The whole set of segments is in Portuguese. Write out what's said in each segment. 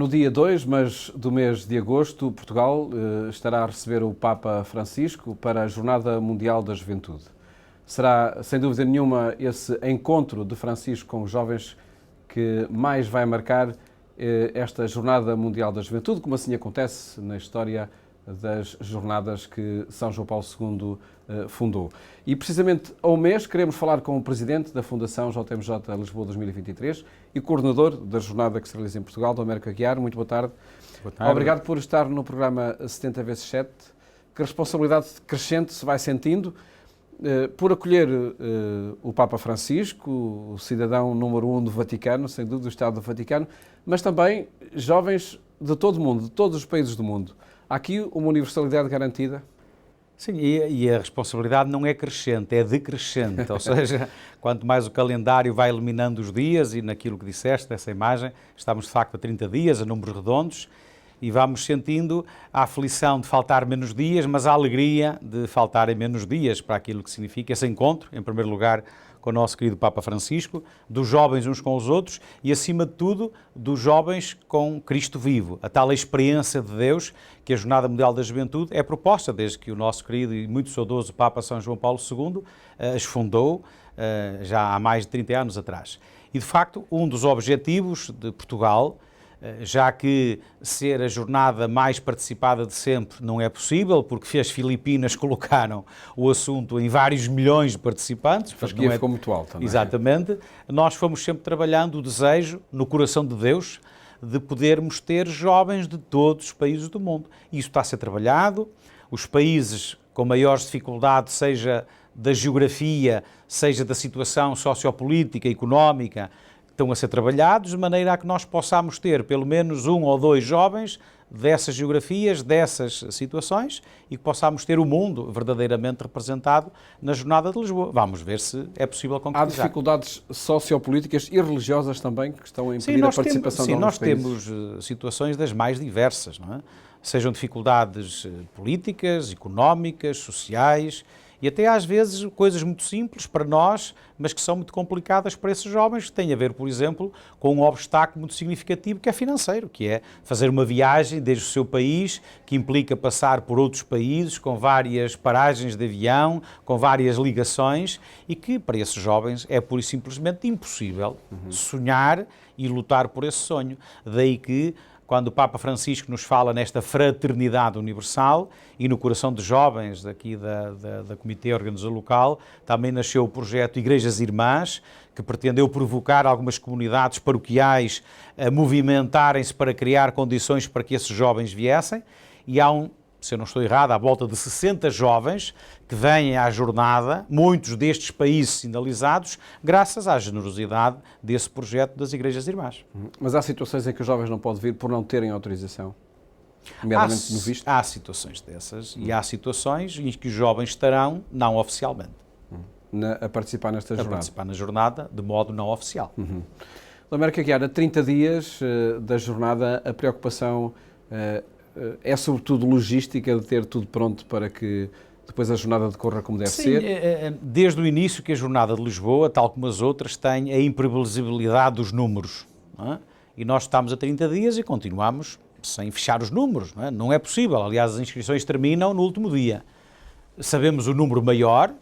No dia 2, mas do mês de agosto, Portugal estará a receber o Papa Francisco para a Jornada Mundial da Juventude. Será, sem dúvida nenhuma, esse encontro de Francisco com os jovens que mais vai marcar esta Jornada Mundial da Juventude, como assim acontece na história das jornadas que São João Paulo II fundou. E precisamente há um mês queremos falar com o Presidente da Fundação JMJ Lisboa 2023 e Coordenador da jornada que se realiza em Portugal, Domérico Aguiar. Muito boa tarde. Boa tarde. Obrigado por estar no programa 70x7. Que responsabilidade crescente se vai sentindo por acolher o Papa Francisco, o cidadão número 1 do Vaticano, sem dúvida do Estado do Vaticano, mas também jovens de todo o mundo, de todos os países do mundo. Há aqui uma universalidade garantida? Sim, e a responsabilidade não é crescente, é decrescente, ou seja, quanto mais o calendário vai eliminando os dias, e naquilo que disseste, dessa imagem, estamos de facto a 30 dias, a números redondos, e vamos sentindo a aflição de faltar menos dias, mas a alegria de faltarem menos dias para aquilo que significa esse encontro, em primeiro lugar, com o nosso querido Papa Francisco, dos jovens uns com os outros e, acima de tudo, dos jovens com Cristo vivo. A tal experiência de Deus que a Jornada Mundial da Juventude é proposta desde que o nosso querido e muito saudoso Papa São João Paulo II as fundou já há mais de 30 anos atrás. E, de facto, um dos objetivos de Portugal, já que ser a jornada mais participada de sempre não é possível, porque as Filipinas colocaram o assunto em vários milhões de participantes. A fasquia ficou muito alta, não é? Exatamente. Nós fomos sempre trabalhando o desejo, no coração de Deus, de podermos ter jovens de todos os países do mundo. Isso está a ser trabalhado. Os países com maiores dificuldades, seja da geografia, seja da situação sociopolítica, económica, estão a ser trabalhados de maneira a que nós possamos ter pelo menos 1 ou 2 jovens dessas geografias, dessas situações e que possamos ter o mundo verdadeiramente representado na Jornada de Lisboa. Vamos ver se é possível concretizar. Há dificuldades sociopolíticas e religiosas também que estão a impedir a participação de alguns países? Nós temos situações das mais diversas, não é? Sejam dificuldades políticas, económicas, sociais, e até às vezes coisas muito simples para nós, mas que são muito complicadas para esses jovens, que têm a ver, por exemplo, com um obstáculo muito significativo que é financeiro, que é fazer uma viagem desde o seu país, que implica passar por outros países, com várias paragens de avião, com várias ligações, e que para esses jovens é pura e simplesmente impossível sonhar e lutar por esse sonho. Daí que, quando o Papa Francisco nos fala nesta fraternidade universal e no coração de jovens daqui da Comitê Organizador Local, também nasceu o projeto Igrejas Irmãs, que pretendeu provocar algumas comunidades paroquiais a movimentarem-se para criar condições para que esses jovens viessem, e há se eu não estou errado, à volta de 60 jovens que vêm à jornada, muitos destes países sinalizados, graças à generosidade desse projeto das Igrejas Irmãs. Mas há situações em que os jovens não podem vir por não terem autorização? Nomeadamente no visto? Há situações dessas e há situações em que os jovens estarão não oficialmente. A participar nesta jornada? A participar na jornada de modo não oficial. Domérico Aguiar, a 30 dias da jornada, a preocupação é sobretudo logística, de ter tudo pronto para que depois a jornada decorra como deve ser? Desde o início que a Jornada de Lisboa, tal como as outras, tem a imprevisibilidade dos números. Não é? E nós estamos a 30 dias e continuamos sem fechar os números. Não é possível. Aliás, as inscrições terminam no último dia. Sabemos o número maior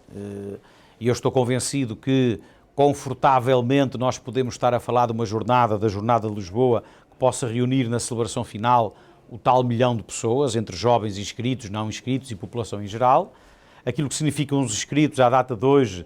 e eu estou convencido que confortavelmente nós podemos estar a falar de uma jornada, da Jornada de Lisboa, que possa reunir na celebração final o tal 1 milhão de pessoas, entre jovens inscritos, não inscritos e população em geral. Aquilo que significam os inscritos à data de hoje,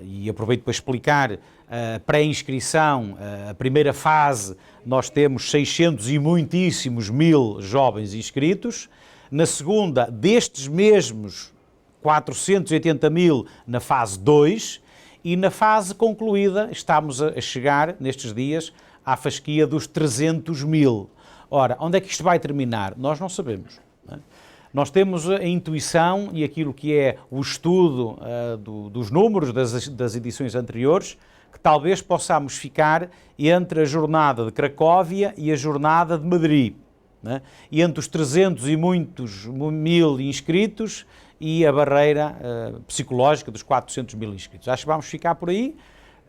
e aproveito para explicar, a pré-inscrição, a primeira fase, nós temos 600 e muitíssimos mil jovens inscritos. Na segunda, destes mesmos 480 mil na fase 2, e na fase concluída estamos a chegar, nestes dias, à fasquia dos 300 mil. Ora, onde é que isto vai terminar? Nós não sabemos. Não é? Nós temos a intuição e aquilo que é o estudo dos números das edições anteriores, que talvez possamos ficar entre a jornada de Cracóvia e a jornada de Madrid. Não é? E entre os 300 e muitos mil inscritos e a barreira psicológica dos 400 mil inscritos. Acho que vamos ficar por aí.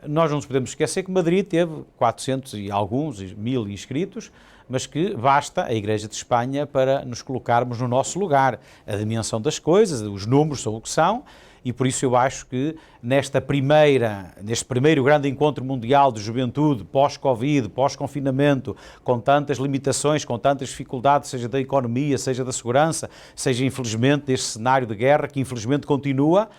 Nós não nos podemos esquecer que Madrid teve 400 e alguns mil inscritos, mas que basta a Igreja de Espanha para nos colocarmos no nosso lugar. A dimensão das coisas, os números são o que são, e por isso eu acho que neste primeiro grande encontro mundial de juventude, pós-Covid, pós-confinamento, com tantas limitações, com tantas dificuldades, seja da economia, seja da segurança, seja infelizmente deste cenário de guerra, que infelizmente continua,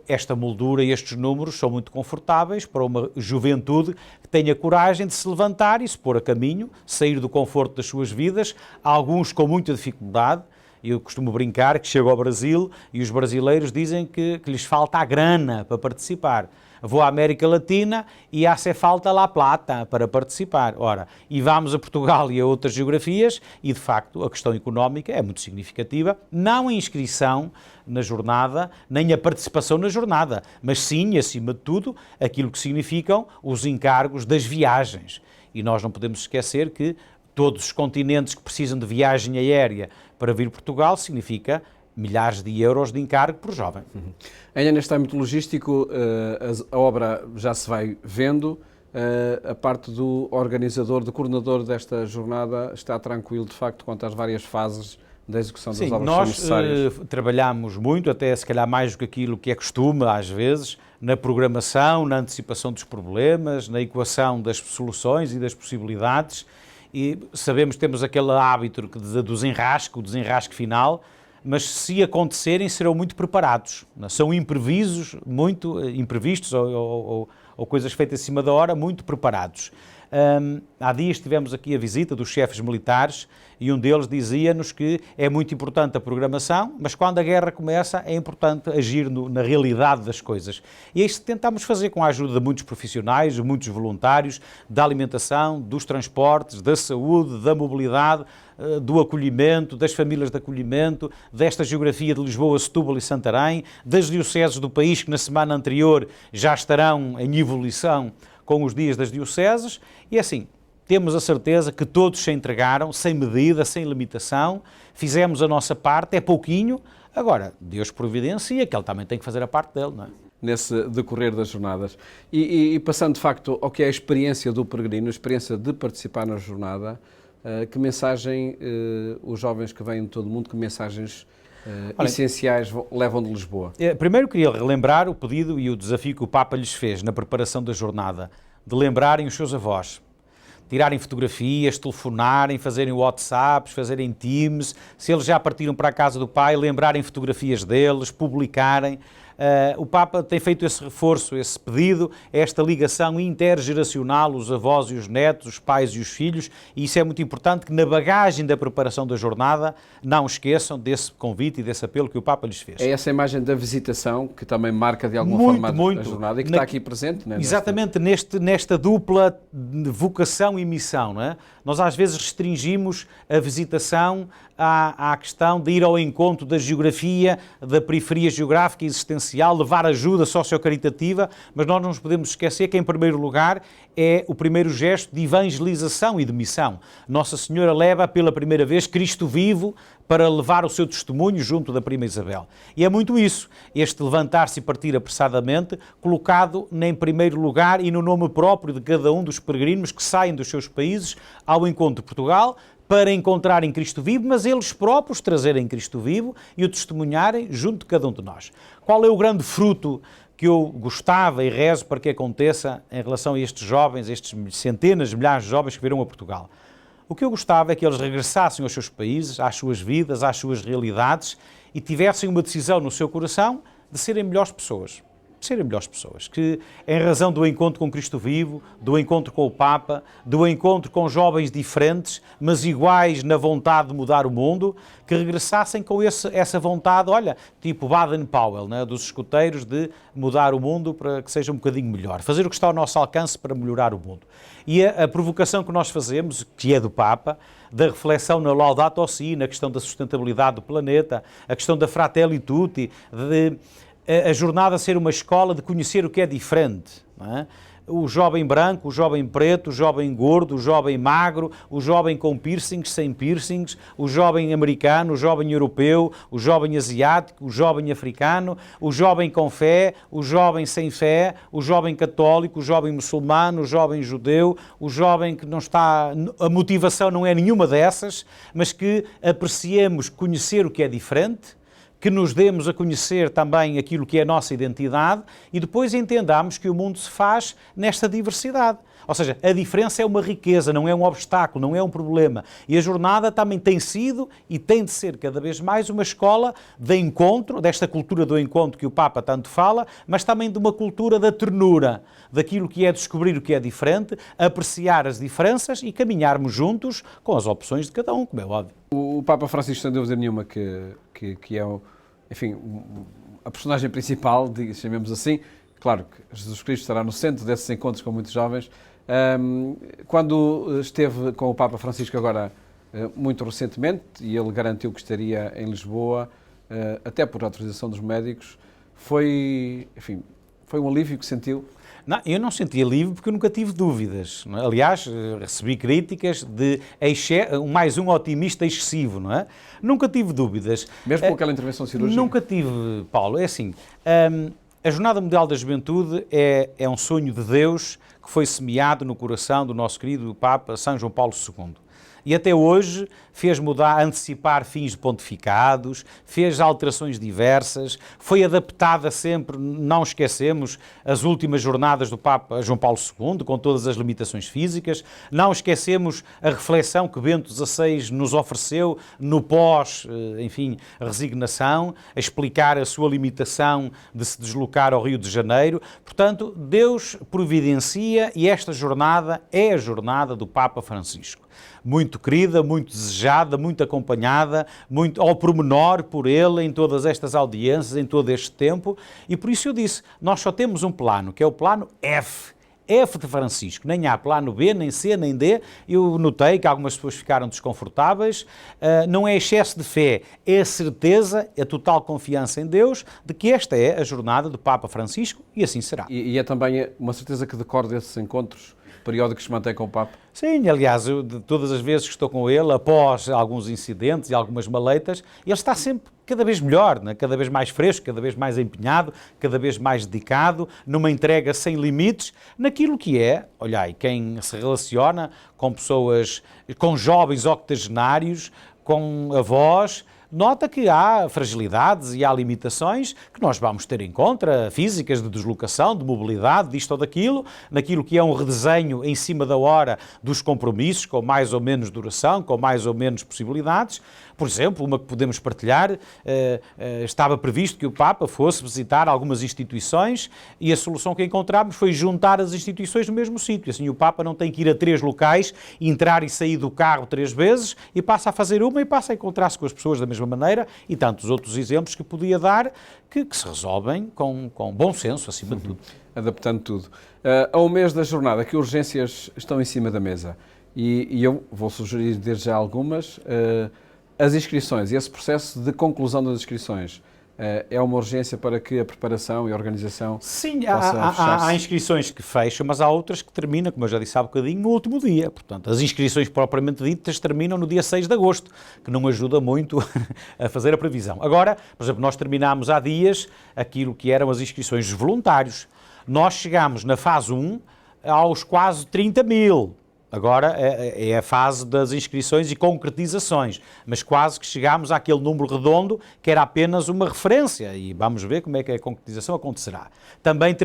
esta moldura e estes números são muito confortáveis para uma juventude que tenha coragem de se levantar e se pôr a caminho, sair do conforto das suas vidas, alguns com muita dificuldade. Eu costumo brincar que chego ao Brasil e os brasileiros dizem que lhes falta a grana para participar. Vou à América Latina e hace falta la plata para participar. Ora, e vamos a Portugal e a outras geografias e, de facto, a questão económica é muito significativa. Não a inscrição na jornada, nem a participação na jornada, mas sim, acima de tudo, aquilo que significam os encargos das viagens. E nós não podemos esquecer que todos os continentes que precisam de viagem aérea para vir a Portugal significa milhares de euros de encargo por jovem. Ainda neste âmbito logístico, a obra já se vai vendo, a parte do organizador, do coordenador desta jornada está tranquilo, de facto, quanto às várias fases da execução das obras que são necessárias? Nós trabalhamos muito, até se calhar mais do que aquilo que é costume, às vezes, na programação, na antecipação dos problemas, na equação das soluções e das possibilidades, e sabemos que temos aquele hábito do desenrasque final, mas se acontecerem serão muito preparados, são muito imprevistos ou coisas feitas em cima da hora, muito preparados. Há dias tivemos aqui a visita dos chefes militares e um deles dizia-nos que é muito importante a programação, mas quando a guerra começa é importante agir na realidade das coisas. E é isso que tentamos fazer com a ajuda de muitos profissionais, de muitos voluntários, da alimentação, dos transportes, da saúde, da mobilidade, do acolhimento, das famílias de acolhimento, desta geografia de Lisboa, Setúbal e Santarém, das dioceses do país que na semana anterior já estarão em evolução com os dias das dioceses, e assim, temos a certeza que todos se entregaram, sem medida, sem limitação, fizemos a nossa parte, é pouquinho, agora, Deus providencia, que Ele também tem que fazer a parte dele, não é? Nesse decorrer das jornadas. E passando, de facto, ao que é a experiência do peregrino, a experiência de participar na jornada, que mensagem os jovens que vêm de todo o mundo, que mensagens essenciais levam de Lisboa? Primeiro queria relembrar o pedido e o desafio que o Papa lhes fez na preparação da jornada, de lembrarem os seus avós, tirarem fotografias, telefonarem, fazerem WhatsApps, fazerem Teams, se eles já partiram para a casa do Pai, lembrarem fotografias deles, publicarem. O Papa tem feito esse reforço, esse pedido, esta ligação intergeracional, os avós e os netos, os pais e os filhos, e isso é muito importante que na bagagem da preparação da jornada não esqueçam desse convite e desse apelo que o Papa lhes fez. É essa imagem da visitação que também marca de alguma forma a jornada e que está aqui presente, não é? Exatamente, nesta dupla vocação e missão, não é? Nós às vezes restringimos a visitação à questão de ir ao encontro da geografia, da periferia geográfica e existencial, levar ajuda sociocaritativa, mas nós não nos podemos esquecer que, em primeiro lugar, é o primeiro gesto de evangelização e de missão. Nossa Senhora leva pela primeira vez Cristo vivo para levar o seu testemunho junto da prima Isabel. E é muito isso, este levantar-se e partir apressadamente, colocado em primeiro lugar e no nome próprio de cada um dos peregrinos que saem dos seus países ao encontro de Portugal, para encontrarem Cristo vivo, mas eles próprios trazerem Cristo vivo e o testemunharem junto de cada um de nós. Qual é o grande fruto que eu gostava e rezo para que aconteça em relação a estes jovens, estes centenas de milhares de jovens que virão a Portugal? O que eu gostava é que eles regressassem aos seus países, às suas vidas, às suas realidades e tivessem uma decisão no seu coração de serem melhores pessoas. Que, em razão do encontro com Cristo vivo, do encontro com o Papa, do encontro com jovens diferentes, mas iguais na vontade de mudar o mundo, que regressassem com essa vontade, olha, tipo Baden-Powell, né, dos escuteiros, de mudar o mundo para que seja um bocadinho melhor, fazer o que está ao nosso alcance para melhorar o mundo. E a provocação que nós fazemos, que é do Papa, da reflexão na Laudato Si, na questão da sustentabilidade do planeta, a questão da Fratelli Tutti, de a jornada ser uma escola de conhecer o que é diferente, não é? o jovem branco, o jovem preto, o jovem gordo, o jovem magro, o jovem com piercings, sem piercings, o jovem americano, o jovem europeu, o jovem asiático, o jovem africano, o jovem com fé, o jovem sem fé, o jovem católico, o jovem muçulmano, o jovem judeu, o jovem que não está... A motivação não é nenhuma dessas, mas que apreciemos conhecer o que é diferente, que nos demos a conhecer também aquilo que é a nossa identidade e depois entendamos que o mundo se faz nesta diversidade. Ou seja, a diferença é uma riqueza, não é um obstáculo, não é um problema. E a jornada também tem sido e tem de ser cada vez mais uma escola de encontro, desta cultura do encontro que o Papa tanto fala, mas também de uma cultura da ternura, daquilo que é descobrir o que é diferente, apreciar as diferenças e caminharmos juntos com as opções de cada um, como é óbvio. O Papa Francisco, sem dúvida nenhuma, que é, enfim, a personagem principal, chamemos assim. Claro que Jesus Cristo estará no centro desses encontros com muitos jovens. Quando esteve com o Papa Francisco agora, muito recentemente, e ele garantiu que estaria em Lisboa, até por autorização dos médicos, foi um alívio que sentiu? Não, eu não senti alívio porque eu nunca tive dúvidas. Não é? Aliás, recebi críticas de mais um otimista excessivo, não é? Nunca tive dúvidas. Mesmo com aquela intervenção cirúrgica? Nunca tive, Paulo. É assim, a Jornada Mundial da Juventude é um sonho de Deus que foi semeado no coração do nosso querido Papa São João Paulo II. E até hoje fez mudar, antecipar fins de pontificados, fez alterações diversas, foi adaptada sempre, não esquecemos, as últimas jornadas do Papa João Paulo II, com todas as limitações físicas, não esquecemos a reflexão que Bento XVI nos ofereceu no resignação, a explicar a sua limitação de se deslocar ao Rio de Janeiro. Portanto, Deus providencia e esta jornada é a jornada do Papa Francisco. Muito querida, muito desejada, muito acompanhada, muito ao pormenor por ele em todas estas audiências, em todo este tempo, e por isso eu disse, nós só temos um plano, que é o plano F de Francisco, nem há plano B, nem C, nem D. Eu notei que algumas pessoas ficaram desconfortáveis, não é excesso de fé, é a certeza, a total confiança em Deus, de que esta é a jornada do Papa Francisco, e assim será. E é também uma certeza que decorre desses encontros periódicos que se mantém com o Papa? Sim, aliás, eu, de todas as vezes que estou com ele, após alguns incidentes e algumas maleitas, ele está sempre cada vez melhor, né? Cada vez mais fresco, cada vez mais empenhado, cada vez mais dedicado, numa entrega sem limites, naquilo que é, olhai, quem se relaciona com pessoas, com jovens octogenários, com avós, nota que há fragilidades e há limitações que nós vamos ter em conta, físicas, de deslocação, de mobilidade, disto ou daquilo, naquilo que é um redesenho em cima da hora dos compromissos, com mais ou menos duração, com mais ou menos possibilidades. Por exemplo, uma que podemos partilhar, estava previsto que o Papa fosse visitar algumas instituições e a solução que encontramos foi juntar as instituições no mesmo sítio. Assim, o Papa não tem que ir a 3 locais, entrar e sair do carro 3 vezes e passa a fazer uma e passa a encontrar-se com as pessoas da mesma maneira e tantos outros exemplos que podia dar que se resolvem com bom senso, acima de tudo. Adaptando tudo. A um mês da jornada, que urgências estão em cima da mesa? E eu vou sugerir desde já algumas. As inscrições e esse processo de conclusão das inscrições é uma urgência para que a preparação e a organização Sim, possa fechar-se? há inscrições que fecham, mas há outras que terminam, como eu já disse há bocadinho, no último dia. Portanto, as inscrições propriamente ditas terminam no dia 6 de agosto, que não ajuda muito a fazer a previsão. Agora, por exemplo, nós terminámos há dias aquilo que eram as inscrições dos voluntários. Nós chegámos na fase 1 aos quase 30 mil. Agora é a fase das inscrições e concretizações, mas quase que chegámos àquele número redondo que era apenas uma referência e vamos ver como é que a concretização acontecerá. Também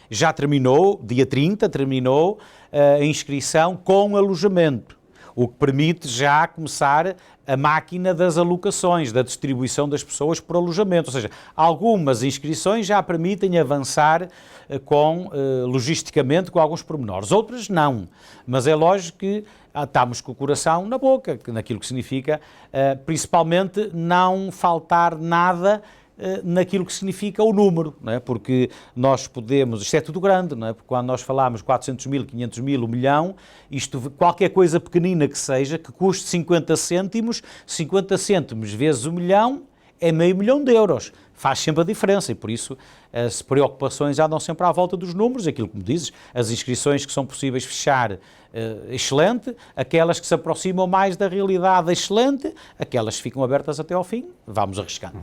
já terminou, dia 30, terminou a inscrição com alojamento, o que permite já começar a máquina das alocações, da distribuição das pessoas por alojamento. Ou seja, algumas inscrições já permitem avançar logisticamente com alguns pormenores. Outras não. Mas é lógico que estamos com o coração na boca, naquilo que significa, principalmente, não faltar nada naquilo que significa o número, não é? Porque nós podemos, isto é tudo grande, não é? Porque quando nós falamos 400 mil, 500 mil, 1 milhão, isto, qualquer coisa pequenina que seja, que custe 50 cêntimos vezes 1 milhão, é meio milhão de euros. faz sempre a diferença e por isso as preocupações andam sempre à volta dos números, aquilo que me dizes, as inscrições que são possíveis fechar, excelente, aquelas que se aproximam mais da realidade, excelente, aquelas que ficam abertas até ao fim, vamos arriscando.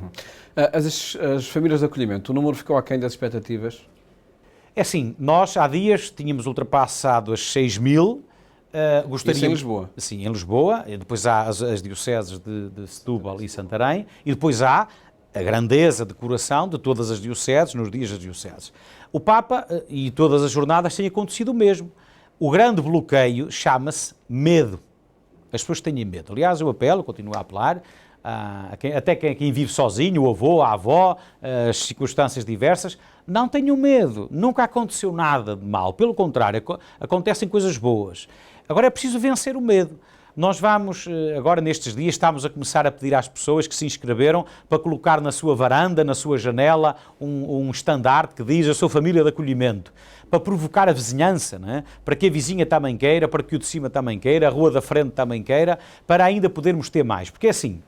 As famílias de acolhimento, o número ficou aquém das expectativas? É assim, nós há dias tínhamos ultrapassado as 6.000, Isso em Lisboa? Sim, em Lisboa, e depois há as dioceses de Setúbal e Santarém, e depois há a grandeza de coração de todas as dioceses, nos dias das dioceses. O Papa e todas as jornadas têm acontecido o mesmo. O grande bloqueio chama-se medo. As pessoas têm medo. Aliás, eu apelo, continuo a apelar, até quem vive sozinho, o avô, a avó, as circunstâncias diversas, não tenham medo. Nunca aconteceu nada de mal. Pelo contrário, acontecem coisas boas. Agora é preciso vencer o medo. Nós vamos, agora nestes dias, estamos a começar a pedir às pessoas que se inscreveram para colocar na sua varanda, na sua janela, um estandarte que diz a sua família de acolhimento, para provocar a vizinhança, não é? Para que a vizinha também queira, para que o de cima também queira, a rua da frente também queira, para ainda podermos ter mais. Porque é assim,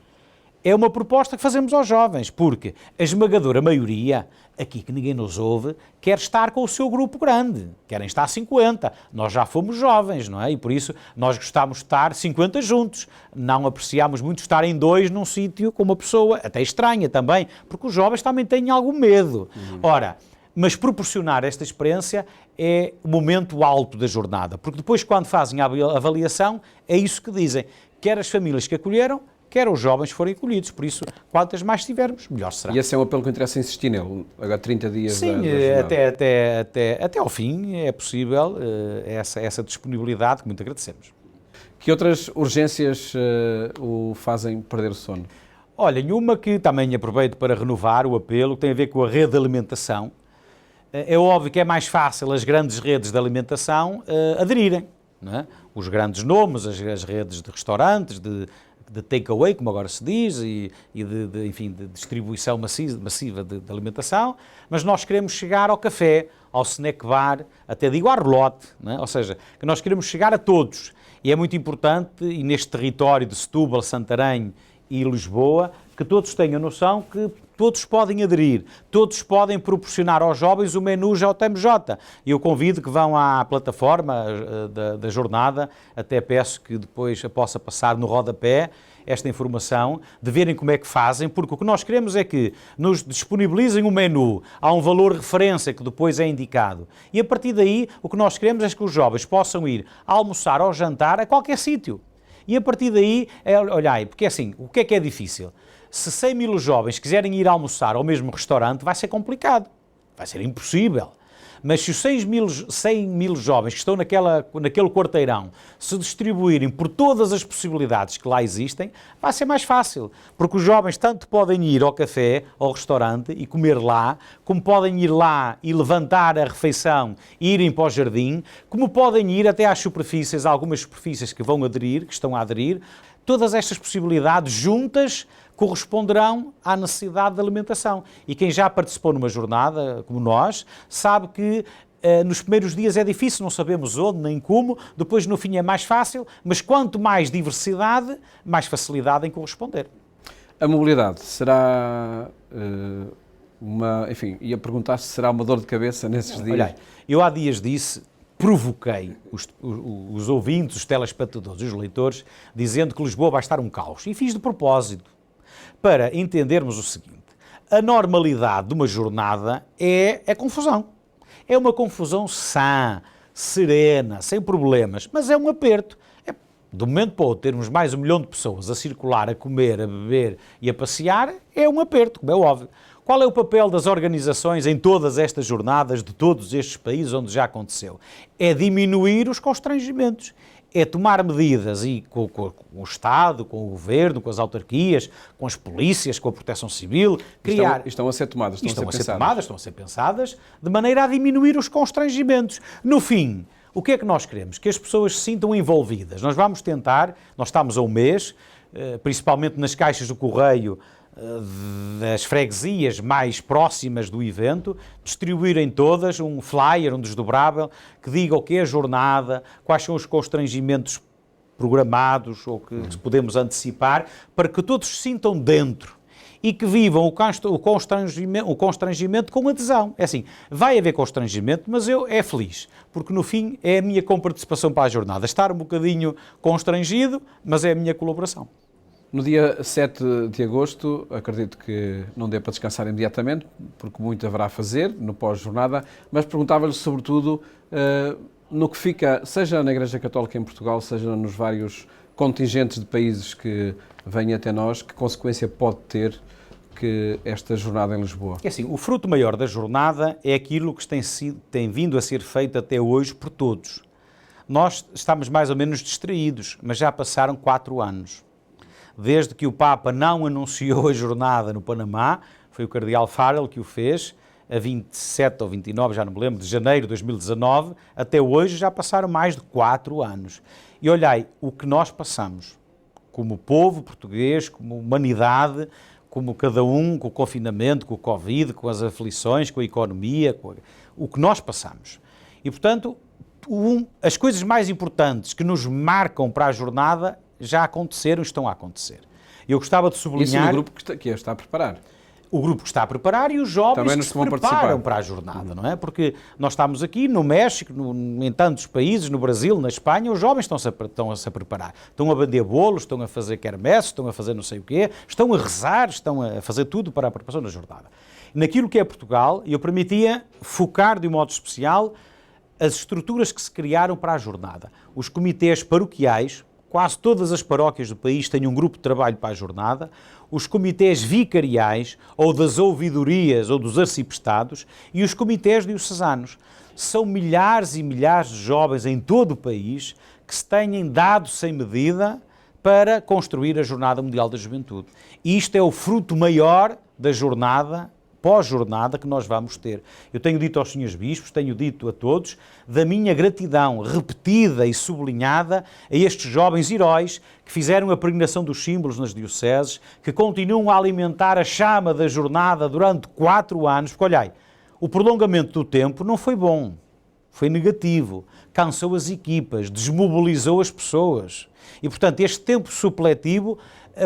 é uma proposta que fazemos aos jovens, porque a esmagadora maioria, aqui que ninguém nos ouve, quer estar com o seu grupo grande, querem estar 50. Nós já fomos jovens, não é? E por isso nós gostamos de estar 50 juntos. Não apreciamos muito estar em dois num sítio com uma pessoa, até estranha também, porque os jovens também têm algum medo. Ora, mas proporcionar esta experiência é o momento alto da jornada, porque depois quando fazem a avaliação, é isso que dizem, quer as famílias que acolheram, quer os jovens forem acolhidos. Por isso, quantas mais tivermos, melhor será. E esse é um apelo que interessa insistir nele, agora 30 dias. Sim, até ao fim é possível essa disponibilidade que muito agradecemos. Que outras urgências o fazem perder o sono? Olha, uma que também aproveito para renovar o apelo, que tem a ver com a rede de alimentação. É óbvio que é mais fácil as grandes redes de alimentação aderirem, não é? Os grandes nomes, as redes de restaurantes, de takeaway, como agora se diz, enfim, de distribuição massiva de alimentação, mas nós queremos chegar ao café, ao snack bar, até digo à relote, não é? Ou seja, que nós queremos chegar a todos. E é muito importante, e neste território de Setúbal, Santarém e Lisboa, que todos tenham noção que todos podem aderir, todos podem proporcionar aos jovens o menu JMJ. E eu convido que vão à plataforma da jornada, até peço que depois possa passar no rodapé esta informação, de verem como é que fazem, porque o que nós queremos é que nos disponibilizem um menu, há um valor de referência que depois é indicado. E a partir daí, o que nós queremos é que os jovens possam ir almoçar ou jantar a qualquer sítio. E a partir daí, olhai, porque assim, o que é difícil? Se 100.000 jovens quiserem ir almoçar ao mesmo restaurante, vai ser complicado, vai ser impossível. Mas se os 100.000 jovens que estão naquele quarteirão se distribuírem por todas as possibilidades que lá existem, vai ser mais fácil. Porque os jovens tanto podem ir ao café, ao restaurante e comer lá, como podem ir lá e levantar a refeição e irem para o jardim, como podem ir até às superfícies, algumas superfícies que vão aderir, que estão a aderir. Todas estas possibilidades juntas corresponderão à necessidade de alimentação. E quem já participou numa jornada, como nós, sabe que nos primeiros dias é difícil, não sabemos onde nem como, depois no fim é mais fácil, mas quanto mais diversidade, mais facilidade em corresponder. A mobilidade será enfim, ia perguntar se será uma dor de cabeça nesses dias. Olha, eu há dias provoquei os ouvintes, os telespectadores, os leitores, dizendo que Lisboa vai estar um caos. E fiz de propósito, para entendermos o seguinte: a normalidade de uma jornada é confusão. É uma confusão sã, serena, sem problemas, mas é um aperto. De um momento para o outro, termos mais 1 milhão de pessoas a circular, a comer, a beber e a passear, é um aperto, como é óbvio. Qual é o papel das organizações em todas estas jornadas de todos estes países onde já aconteceu? É diminuir os constrangimentos. É tomar medidas e com o Estado, com o Governo, com as autarquias, com as polícias, com a Proteção Civil, criar... Estão a ser tomadas, estão a ser pensadas de maneira a diminuir os constrangimentos. No fim, o que é que nós queremos? Que as pessoas se sintam envolvidas. Nós vamos tentar, nós estamos a um mês, principalmente nas caixas do correio, das freguesias mais próximas do evento, distribuírem todas um flyer, um desdobrável, que diga o que é a jornada, quais são os constrangimentos programados ou que podemos antecipar, para que todos se sintam dentro. e que vivam o constrangimento com adesão. É assim, vai haver constrangimento, mas é feliz, porque no fim é a minha comparticipação para a jornada. Estar um bocadinho constrangido, mas é a minha colaboração. No dia 7 de agosto, acredito que não dê para descansar imediatamente, porque muito haverá a fazer no pós-jornada, mas perguntava-lhe sobretudo no que fica, seja na Igreja Católica em Portugal, seja nos vários contingentes de países que vêm até nós, que consequência pode ter que esta jornada em Lisboa? É assim, o fruto maior da jornada é aquilo que tem vindo a ser feito até hoje por todos. Nós estamos mais ou menos distraídos, mas já passaram 4 anos. Desde que o Papa não anunciou a jornada no Panamá, foi o Cardeal Farrell que o fez, a 27 ou 29, já não me lembro, de janeiro de 2019, até hoje já passaram mais de 4 anos. E olhai, o que nós passamos, como povo português, como humanidade, como cada um, com o confinamento, com o Covid, com as aflições, com a economia, o que nós passamos. E, portanto, as coisas mais importantes que nos marcam para a jornada já aconteceram, estão a acontecer. Eu gostava de sublinhar... Isso é o grupo que está a preparar. O grupo que está a preparar e os jovens que se preparam para a jornada, não é? Porque nós estamos aqui no México, em tantos países, no Brasil, na Espanha, os jovens estão-se a preparar. Estão a vender bolos, estão a fazer quermesses, estão a fazer não sei o quê, estão a rezar, estão a fazer tudo para a preparação da jornada. Naquilo que é Portugal, eu permitia focar de um modo especial as estruturas que se criaram para a jornada. Os comitês paroquiais, quase todas as paróquias do país têm um grupo de trabalho para a jornada, os comitês vicariais, ou das ouvidorias, ou dos arciprestados, e os comitês diocesanos. São milhares e milhares de jovens em todo o país que se têm dado sem medida para construir a Jornada Mundial da Juventude. E isto é o fruto maior da jornada, pós-jornada, que nós vamos ter. Eu tenho dito aos senhores bispos, tenho dito a todos, da minha gratidão repetida e sublinhada a estes jovens heróis que fizeram a peregrinação dos símbolos nas dioceses, que continuam a alimentar a chama da jornada durante 4 anos, porque olhai, o prolongamento do tempo não foi bom, foi negativo, cansou as equipas, desmobilizou as pessoas. E, portanto, este tempo supletivo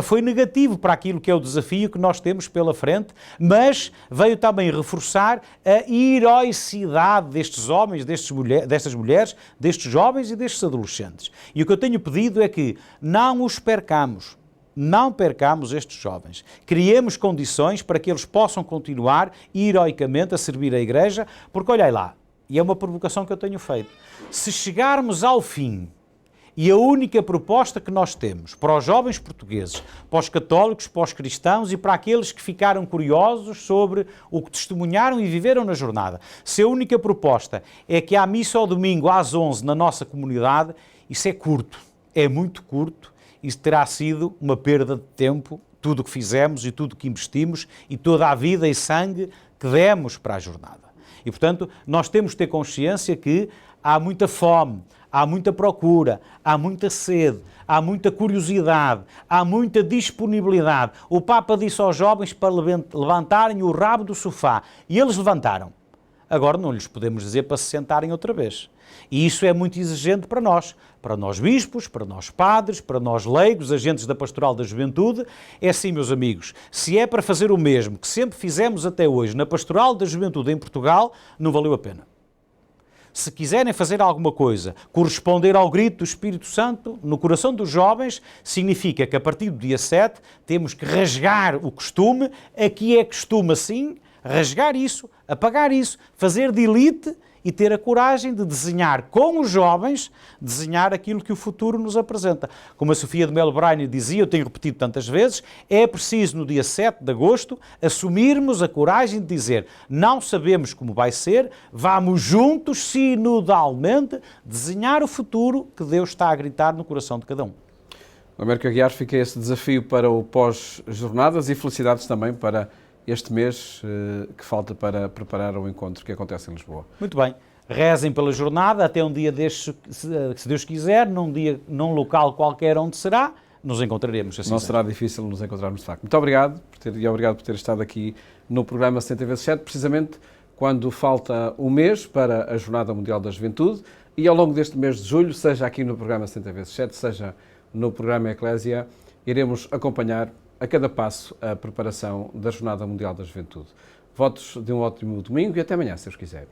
foi negativo para aquilo que é o desafio que nós temos pela frente, mas veio também reforçar a heroicidade destes homens, destas mulheres, destes jovens e destes adolescentes. E o que eu tenho pedido é que não os percamos. Não percamos estes jovens. Criemos condições para que eles possam continuar heroicamente a servir a Igreja, porque olhai lá, e é uma provocação que eu tenho feito, se chegarmos ao fim e a única proposta que nós temos para os jovens portugueses, para os católicos, para os cristãos e para aqueles que ficaram curiosos sobre o que testemunharam e viveram na jornada, se a única proposta é que há missa ao domingo às 11 na nossa comunidade, isso é curto, é muito curto, isso terá sido uma perda de tempo, tudo o que fizemos e tudo o que investimos e toda a vida e sangue que demos para a jornada. E, portanto, nós temos de ter consciência que há muita fome, há muita procura, há muita sede, há muita curiosidade, há muita disponibilidade. O Papa disse aos jovens para levantarem o rabo do sofá e eles levantaram. Agora não lhes podemos dizer para se sentarem outra vez. E isso é muito exigente para nós bispos, para nós padres, para nós leigos, agentes da Pastoral da Juventude. É assim, meus amigos, se é para fazer o mesmo que sempre fizemos até hoje na Pastoral da Juventude em Portugal, não valeu a pena. Se quiserem fazer alguma coisa, corresponder ao grito do Espírito Santo no coração dos jovens, significa que a partir do dia 7 temos que rasgar o costume, aqui é costume assim, rasgar isso, apagar isso, fazer de elite e ter a coragem de desenhar com os jovens, desenhar aquilo que o futuro nos apresenta. Como a Sofia de Melo Braine dizia, eu tenho repetido tantas vezes, é preciso no dia 7 de agosto assumirmos a coragem de dizer não sabemos como vai ser, vamos juntos, sinodalmente, desenhar o futuro que Deus está a gritar no coração de cada um. Américo Aguiar, fica esse desafio para o pós-jornadas e felicidades também para este mês que falta para preparar o encontro que acontece em Lisboa. Muito bem. Rezem pela jornada até um dia destes, se Deus quiser, num local qualquer onde será, nos encontraremos. Assim não será difícil nos encontrarmos de facto. Muito obrigado obrigado por ter estado aqui no programa 60x7, precisamente quando falta um mês para a Jornada Mundial da Juventude e ao longo deste mês de julho, seja aqui no programa 60x7, seja no programa Eclésia, iremos acompanhar a cada passo a preparação da Jornada Mundial da Juventude. Votos de um ótimo domingo e até amanhã, se Deus quiser.